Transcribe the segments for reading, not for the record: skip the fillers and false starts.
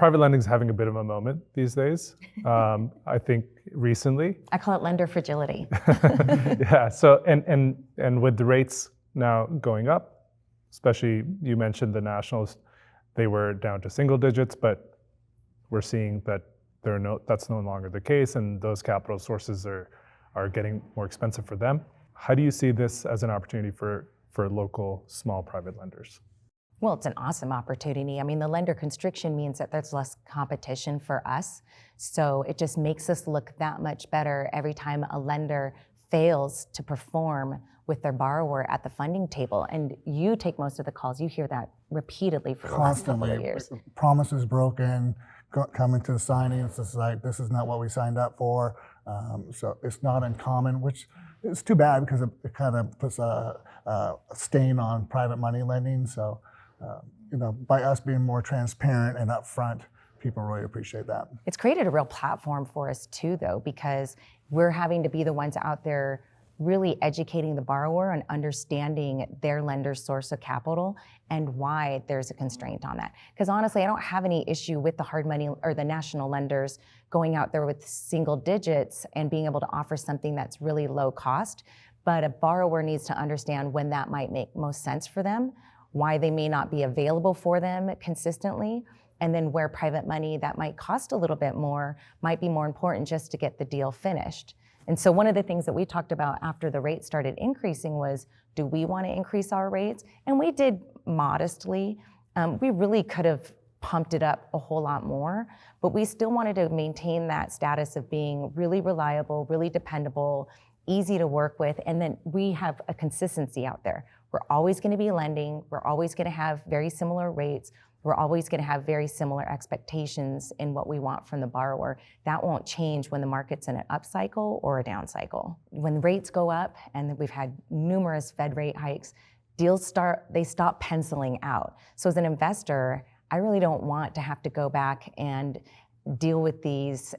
private lending is having a bit of a moment these days. I think recently. I call it lender fragility. Yeah. So and with the rates now going up, especially you mentioned the nationals, they were down to single digits, but we're seeing that that's no longer the case, and those capital sources are getting more expensive for them. How do you see this as an opportunity for local small private lenders? Well, it's an awesome opportunity. I mean, the lender constriction means that there's less competition for us. So it just makes us look that much better every time a lender fails to perform with their borrower at the funding table. And you take most of the calls. You hear that repeatedly for the last couple of years. Promises broken, coming to the signings, it's like, this is not what we signed up for. So it's not uncommon, which is too bad because it kind of puts a stain on private money lending. So, by us being more transparent and upfront, people really appreciate that. It's created a real platform for us too, though, because we're having to be the ones out there really educating the borrower and understanding their lender's source of capital and why there's a constraint on that. Because honestly, I don't have any issue with the hard money or the national lenders going out there with single digits and being able to offer something that's really low cost. But a borrower needs to understand when that might make most sense for them, why they may not be available for them consistently, and then where private money that might cost a little bit more might be more important just to get the deal finished. And so one of the things that we talked about after the rates started increasing was, do we want to increase our rates? And we did modestly. We really could have pumped it up a whole lot more, but we still wanted to maintain that status of being really reliable, really dependable, easy to work with, and then we have a consistency out there. We're always going to be lending. We're always going to have very similar rates. We're always going to have very similar expectations in what we want from the borrower. That won't change when the market's in an up cycle or a down cycle. When rates go up, and we've had numerous Fed rate hikes, deals stop penciling out. So as an investor, I really don't want to have to go back and deal with these,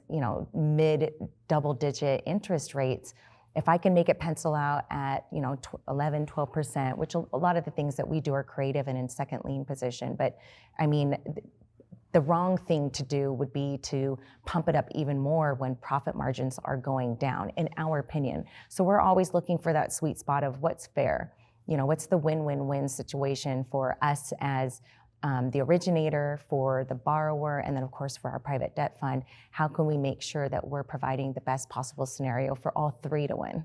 mid double-digit interest rates. If I can make it pencil out at 11, 12%, which a lot of the things that we do are creative and in second lien position, but I mean, the wrong thing to do would be to pump it up even more when profit margins are going down, in our opinion. So we're always looking for that sweet spot of what's fair. What's the win-win-win situation for us as the originator, for the borrower, and then of course for our private debt fund. How can we make sure that we're providing the best possible scenario for all three to win?